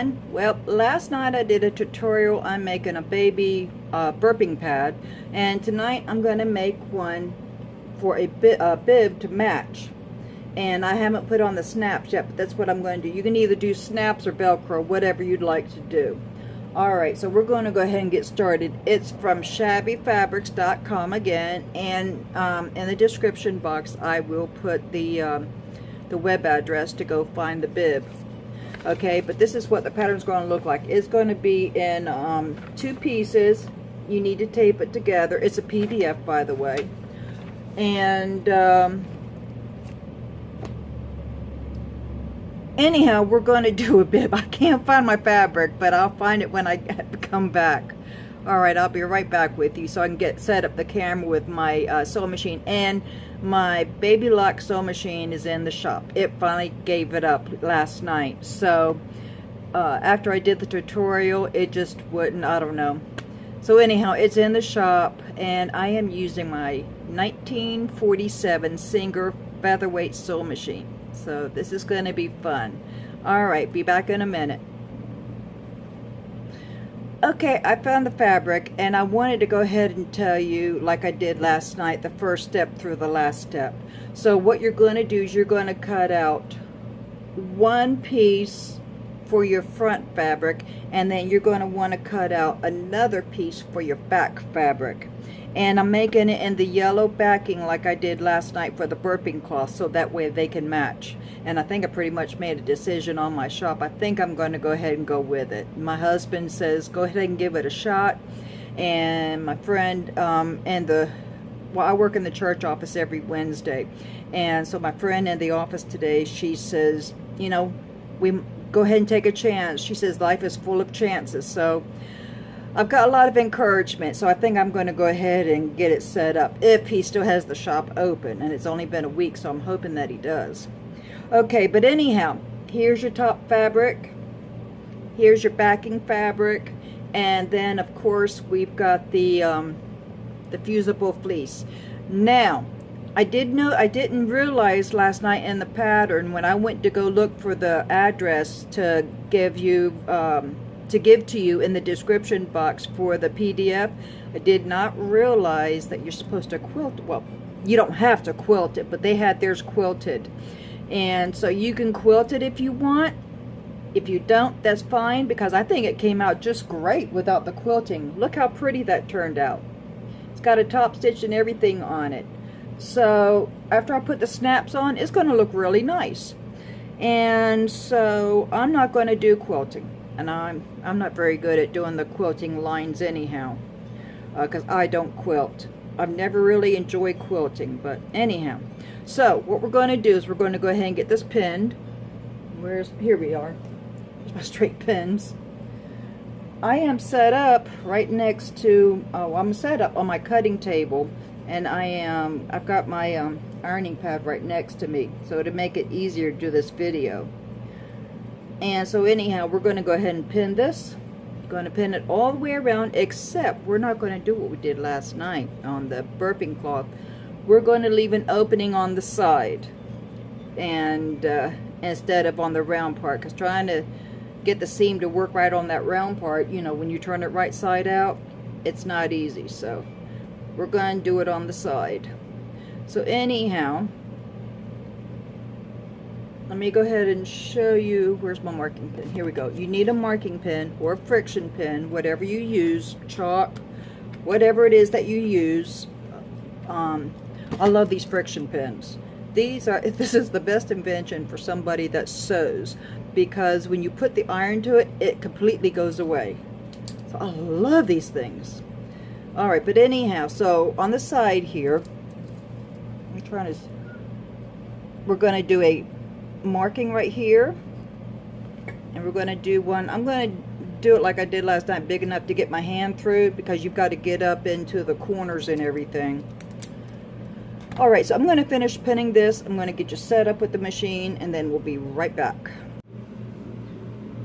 everyone. Well, last night I did a tutorial on making a baby burping pad, and tonight I'm going to make one for a bib to match. And I haven't put on the snaps yet, but that's what I'm going to do. You can either do snaps or Velcro, whatever you'd like to do. Alright, so we're going to go ahead and get started. It's from shabbyfabrics.com again, and in the description box I will put the web address to go find the bib. Okay, but this is what the pattern's going to look like. It's going to be in 2 pieces. You need to tape it together. It's a PDF, by the way. And anyhow, we're going to do a bib. I can't find my fabric, but I'll find it when I come back. Alright, I'll be right back with you so I can set up the camera with my sewing machine. And my Baby Lock sewing machine is in the shop. It finally gave it up last night. So after I did the tutorial, it just wouldn't, I don't know. So anyhow, it's in the shop, and I am using my 1947 Singer featherweight sewing machine. So this is going to be fun. Alright, be back in a minute. Okay, I found the fabric, and I wanted to go ahead and tell you, like I did last night, the first step through the last step. So what you're going to do is you're going to cut out one piece for your front fabric, and then you're going to want to cut out another piece for your back fabric. And I'm making it in the yellow backing like I did last night for the burping cloth, so that way they can match. And I think I pretty much made a decision on my shop. I think I'm going to go ahead and go with it. My husband says go ahead and give it a shot. And my friend well, I work in the church office every Wednesday. And so my friend in the office today, she says, you know, we go ahead and take a chance. She says life is full of chances. So I've got a lot of encouragement, so I think I'm going to go ahead and get it set up if he still has the shop open, and it's only been a week, so I'm hoping that he does. Okay, but anyhow, here's your top fabric, here's your backing fabric, and then of course we've got the fusible fleece. Now, I didn't realize last night in the pattern when I went to go look for the address to give you to you in the description box for the PDF, I did not realize that you're supposed to quilt. Well, you don't have to quilt it, but they had theirs quilted. And so you can quilt it if you want. If you don't, that's fine, because I think it came out just great without the quilting. Look how pretty that turned out. It's got a top stitch and everything on it. So after I put the snaps on, it's going to look really nice. And so I'm not going to do quilting. And I'm not very good at doing the quilting lines anyhow, because I don't quilt. I've never really enjoyed quilting, but anyhow. So what we're going to do is we're going to go ahead and get this pinned. Here we are. There's my straight pins. I am set up right next to, I'm set up on my cutting table, and I've got my ironing pad right next to me, so to make it easier to do this video. And so anyhow, we're going to go ahead and pin this. Going to pin it all the way around, except we're not going to do what we did last night on the burping cloth. We're going to leave an opening on the side, and instead of on the round part, because trying to get the seam to work right on that round part, you know, when you turn it right side out, it's not easy. So we're going to do it on the side. So anyhow, let me go ahead and show you. Where's my marking pin? Here we go. You need a marking pin or a friction pin, whatever you use, chalk, whatever it is that you use. I love these friction pins. This is the best invention for somebody that sews, because when you put the iron to it, it completely goes away. So I love these things. Alright, but anyhow, so on the side here, we're going to do a marking right here, and we're going to do one. I'm going to do it like I did last night, big enough to get my hand through, because you've got to get up into the corners and everything. Alright, so I'm going to finish pinning this. I'm going to get you set up with the machine, and then we'll be right back.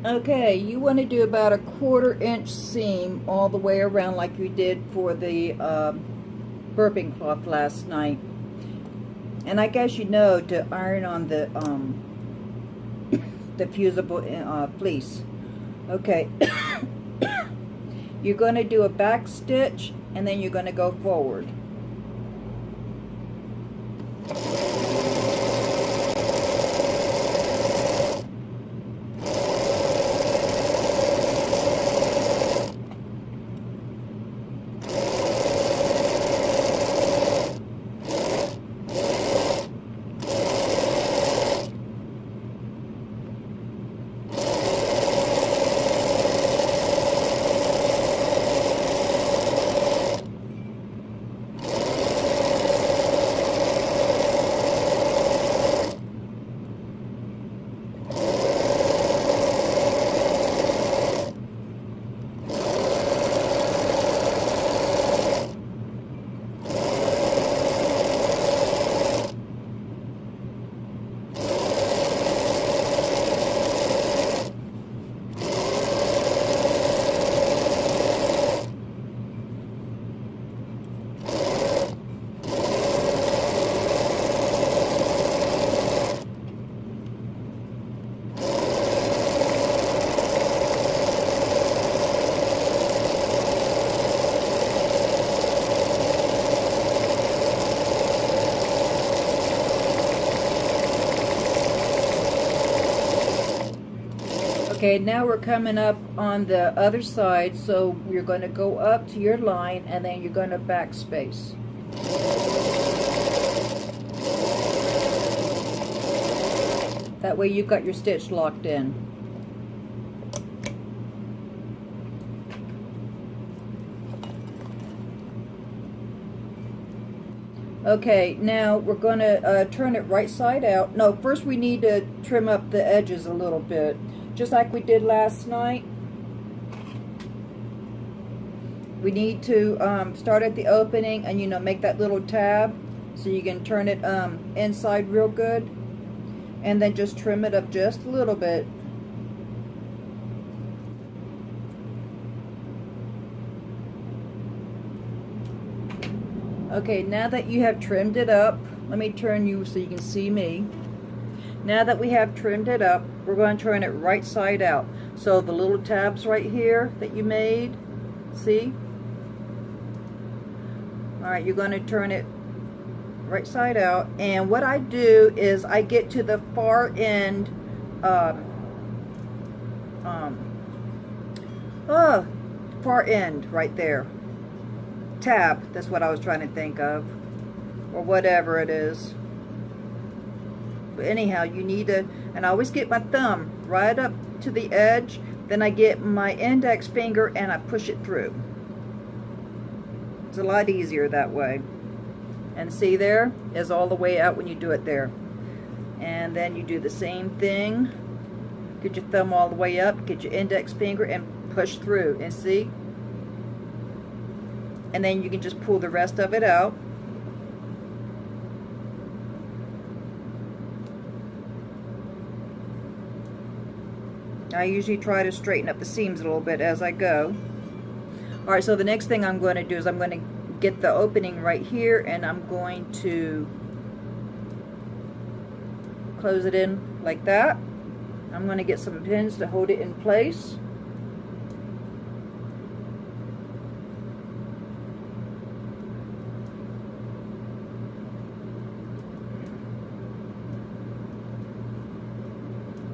Okay, you want to do about a 1/4 inch seam all the way around like you did for the burping cloth last night. And I guess you know to iron on the fusible fleece. Okay. You're going to do a back stitch and then you're going to go forward. Okay, now we're coming up on the other side, so you're going to go up to your line and then you're going to backspace. That way you've got your stitch locked in. Okay, now we're going to turn it right side out. No, first we need to trim up the edges a little bit, just like we did last night. We need to start at the opening and, you know, make that little tab so you can turn it inside real good, and then just trim it up just a little bit. Okay, now that you have trimmed it up, let me turn you so you can see me. Now that we have trimmed it up, we're going to turn it right side out. So the little tabs right here that you made, see? Alright, you're going to turn it right side out. And what I do is I get to the far end, far end right there. Tab, that's what I was trying to think of, or whatever it is. But anyhow, you need to, and I always get my thumb right up to the edge, then I get my index finger and I push it through. It's a lot easier that way. And see, there is all the way out when you do it there. And then you do the same thing. Get your thumb all the way up, get your index finger and push through, and see? And then you can just pull the rest of it out. I usually try to straighten up the seams a little bit as I go. Alright, so the next thing I'm going to do is I'm going to get the opening right here, and I'm going to close it in like that. I'm going to get some pins to hold it in place.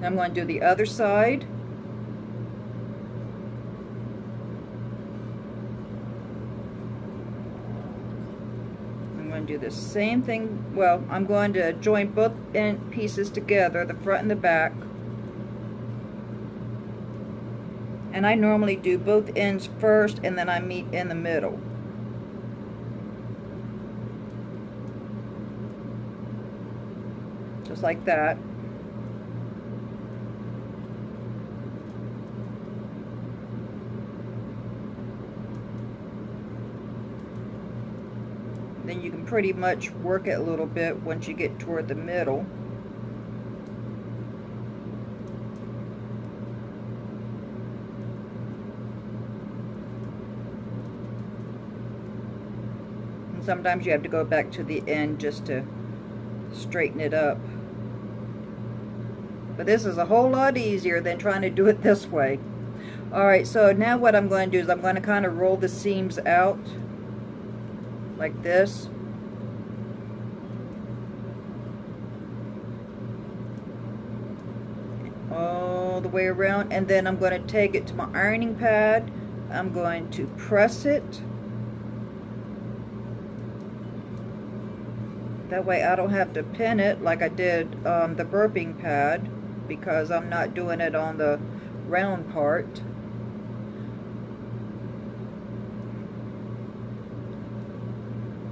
I'm going to do the other side. I'm going to do the same thing. Well, I'm going to join both end pieces together, the front and the back. And I normally do both ends first and then I meet in the middle. Just like that. Then you can pretty much work it a little bit once you get toward the middle. And sometimes you have to go back to the end just to straighten it up. But this is a whole lot easier than trying to do it this way. Alright, so now what I'm going to do is I'm going to kind of roll the seams out like this. All the way around, and then I'm going to take it to my ironing pad. I'm going to press it. That way I don't have to pin it like I did the burping pad, because I'm not doing it on the round part.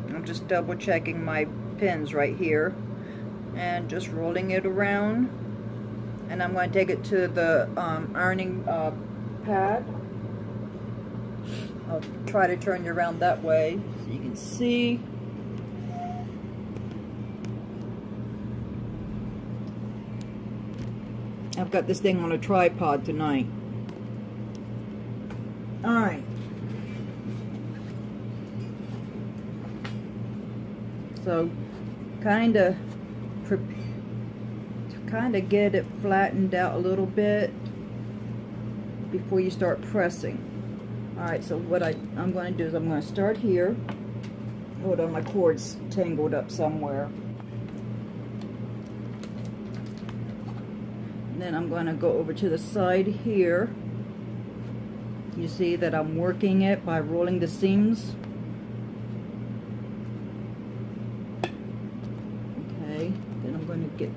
I'm just double checking my pins right here and just rolling it around. And I'm going to take it to the ironing pad. I'll try to turn you around that way so you can see. I've got this thing on a tripod tonight. Alright. So, kind of get it flattened out a little bit before you start pressing. Alright, so what I'm going to do is I'm going to start here. Hold on, my cord's tangled up somewhere. And then I'm going to go over to the side here. You see that I'm working it by rolling the seams. Okay, then I'm going to get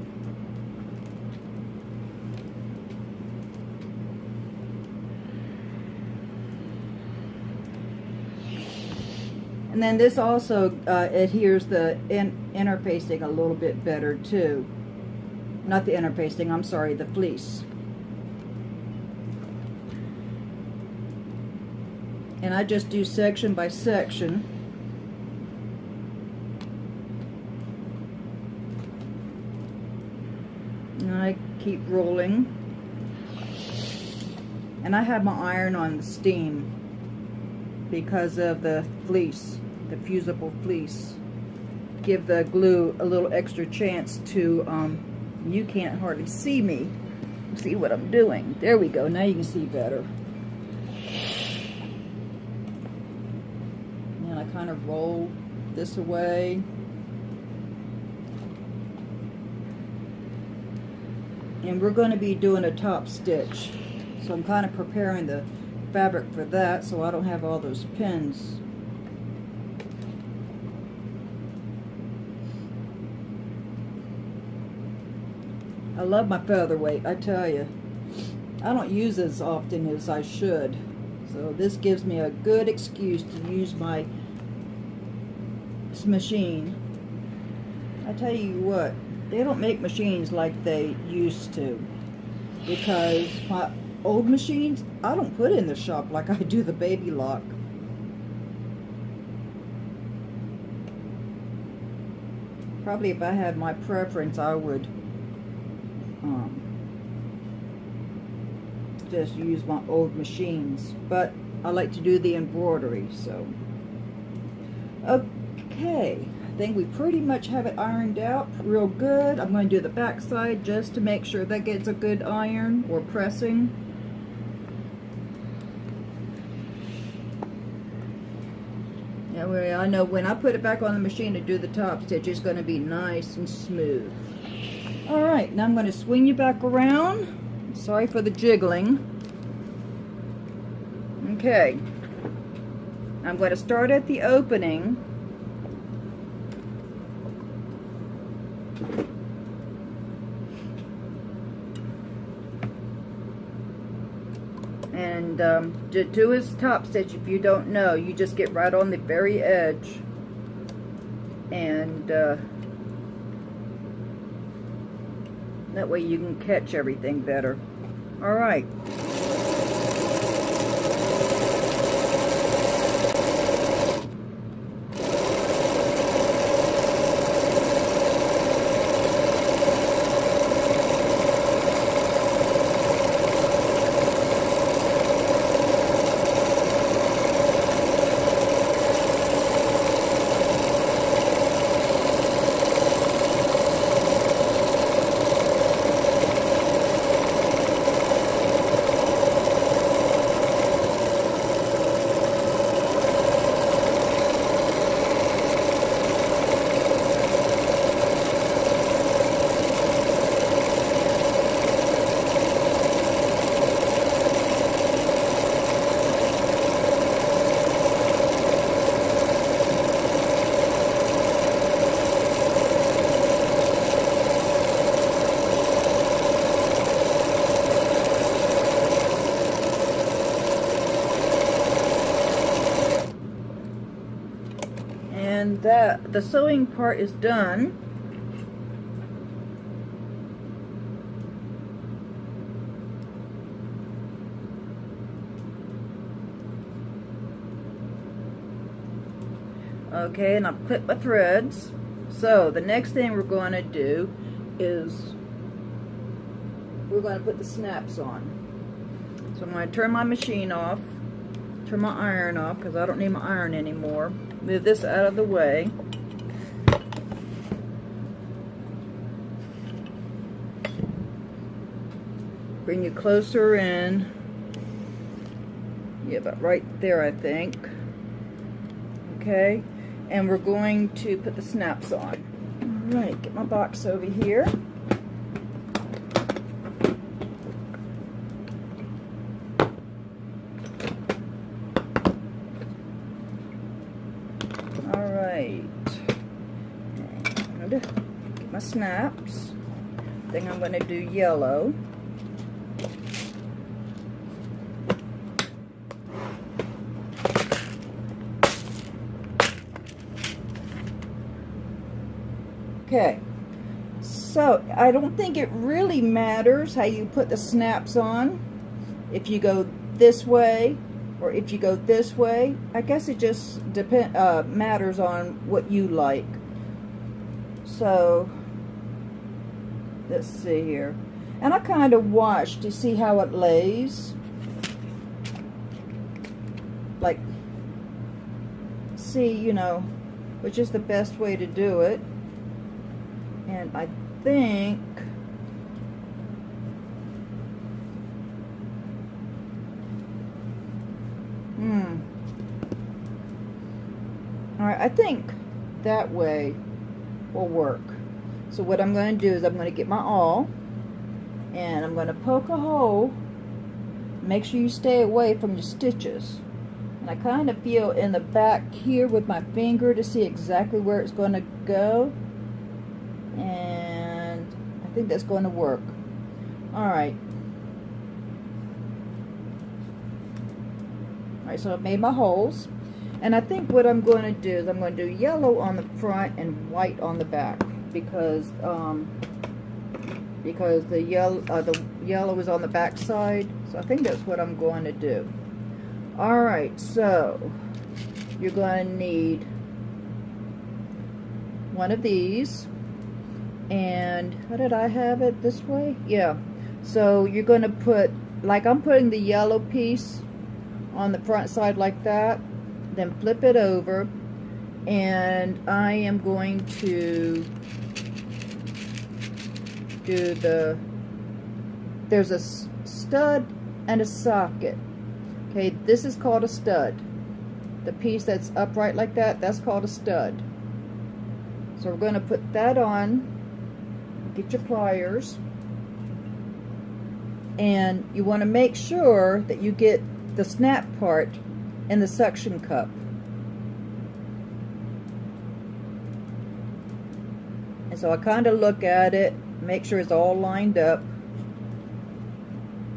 and then this also adheres the interfacing a little bit better too. Not the interfacing, I'm sorry, the fleece. And I just do section by section. And I keep rolling. And I have my iron on the steam because of the fleece, the fusible fleece. Give the glue a little extra chance to, you can't hardly see me. See what I'm doing. There we go, now you can see better. And I kind of roll this away. And we're going to be doing a top stitch. So I'm kind of preparing the fabric for that so I don't have all those pins. I love my featherweight, I tell you. I don't use it as often as I should. So this gives me a good excuse to use my machine. I tell you what, they don't make machines like they used to. Because my old machines, I don't put in the shop like I do the baby lock. Probably if I had my preference, I would just use my old machines, but I like to do the embroidery. So okay, I think we pretty much have it ironed out real good. I'm going to do the back side just to make sure that gets a good iron or pressing. That way I know when I put it back on the machine to do the top stitch, it's going to be nice and smooth. Alright, now I'm going to swing you back around. Sorry for the jiggling. Okay. I'm going to start at the opening. And to do his top stitch, if you don't know, you just get right on the very edge. And that way you can catch everything better. Alright. the sewing part is done. Okay, and I've clipped my threads. So the next thing we're going to do is we're going to put the snaps on. So I'm going to turn my machine off, turn my iron off because I don't need my iron anymore. Move this out of the way. Bring you closer in. Yeah, about right there, I think. Okay, and we're going to put the snaps on. All right, get my box over here. All right, and get my snaps. Then I'm going to do yellow. Okay, so I don't think it really matters how you put the snaps on, if you go this way or if you go this way. I guess it just matters on what you like. So let's see here, and I kind of watch to see how it lays, like see, you know, which is the best way to do it. And I think alright, I think that way will work. So what I'm going to do is I'm going to get my awl and I'm going to poke a hole. Make sure you stay away from your stitches. And I kind of feel in the back here with my finger to see exactly where it's going to go. And I think that's going to work. Alright. Alright, so I've made my holes. And I think what I'm going to do is I'm going to do yellow on the front and white on the back. Because the yellow is on the back side. So I think that's what I'm going to do. Alright, so you're going to need one of these. And how did I have it this way? Yeah. So you're going to put, like I'm putting the yellow piece on the front side like that. Then flip it over. And I am going to do there's a stud and a socket. Okay, this is called a stud. The piece that's upright like that, that's called a stud. So we're going to put that on. Get your pliers, and you want to make sure that you get the snap part in the suction cup. And so I kind of look at it, make sure it's all lined up,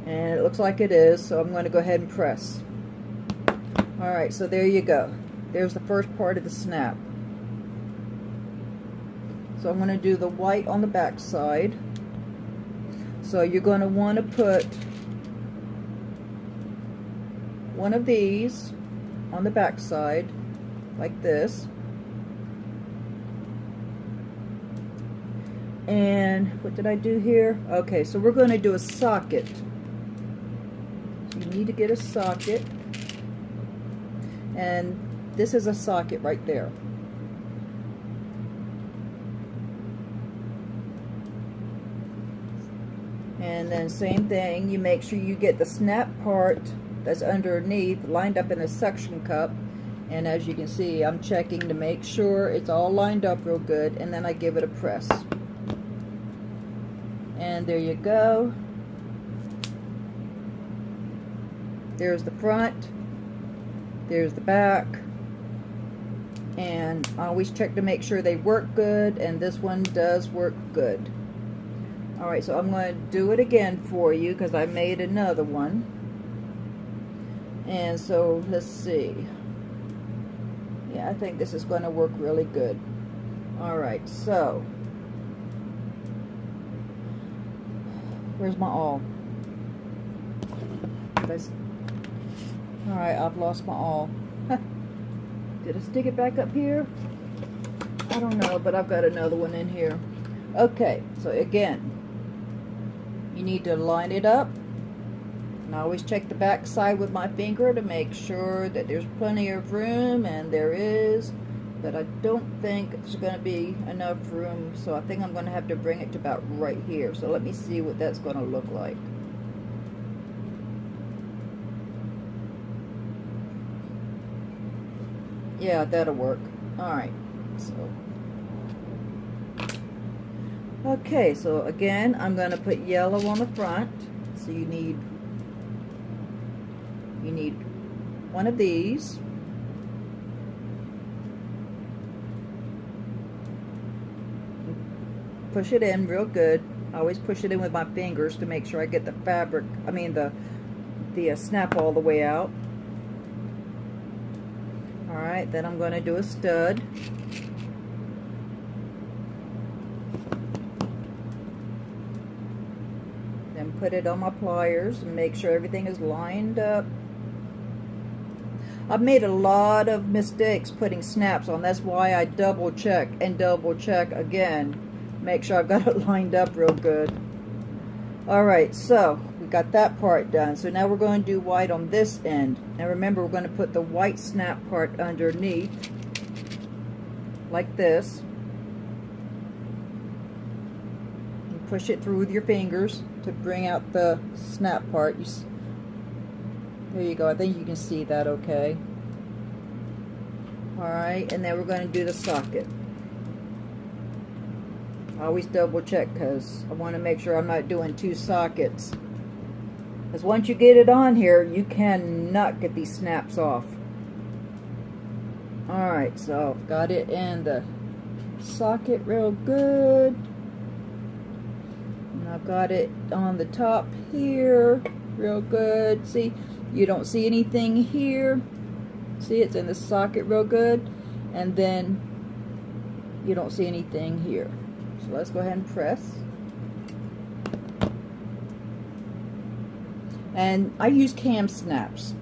and it looks like it is, so I'm going to go ahead and press. Alright, so there you go. There's the first part of the snap. So I'm going to do the white on the back side. So you're going to want to put one of these on the back side, like this. And what did I do here? Okay, so we're going to do a socket. So you need to get a socket. And this is a socket right there. And then same thing, you make sure you get the snap part that's underneath lined up in the suction cup. And as you can see, I'm checking to make sure it's all lined up real good, and then I give it a press. And there you go. There's the front, there's the back, and I always check to make sure they work good, and this one does work good. Alright, so I'm going to do it again for you because I made another one. And so let's see. Yeah, I think this is going to work really good. All right, so where's my awl? All right, I've lost my awl. Did I stick it back up here? I don't know, but I've got another one in here. Okay, so again, you need to line it up. And I always check the back side with my finger to make sure that there's plenty of room, and there is. But I don't think it's going to be enough room, so I think I'm going to have to bring it to about right here. So let me see what that's going to look like. Yeah, that'll work. Alright, so okay, so again, I'm going to put yellow on the front. So you need one of these. Push it in real good. I always push it in with my fingers to make sure I get the fabric, the snap all the way out. Alright, then I'm going to do a stud. Then put it on my pliers and make sure everything is lined up. I've made a lot of mistakes putting snaps on. That's why I double check and double check again. Make sure I've got it lined up real good. Alright, so we got that part done. So now we're going to do white on this end. Now remember, we're going to put the white snap part underneath, like this. And push it through with your fingers to bring out the snap part. There you go. I think you can see that okay. Alright, and then we're going to do the socket. I always double check because I want to make sure I'm not doing two sockets. Because once you get it on here, you cannot get these snaps off. Alright, so I've got it in the socket real good. And I've got it on the top here real good. See, you don't see anything here. See, it's in the socket real good. And then you don't see anything here. So let's go ahead and press. And I use cam snaps.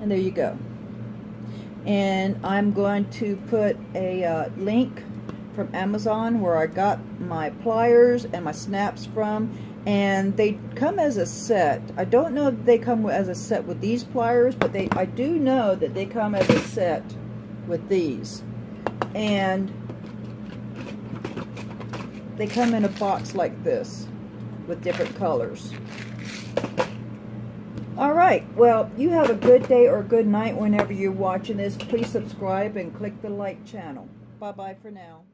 And there you go. And I'm going to put a link from Amazon where I got my pliers and my snaps from. And they come as a set. I don't know if they come as a set with these pliers, but I do know that they come as a set with these. And they come in a box like this with different colors. Alright, well, you have a good day or good night whenever you're watching this. Please subscribe and click the like channel. Bye-bye for now.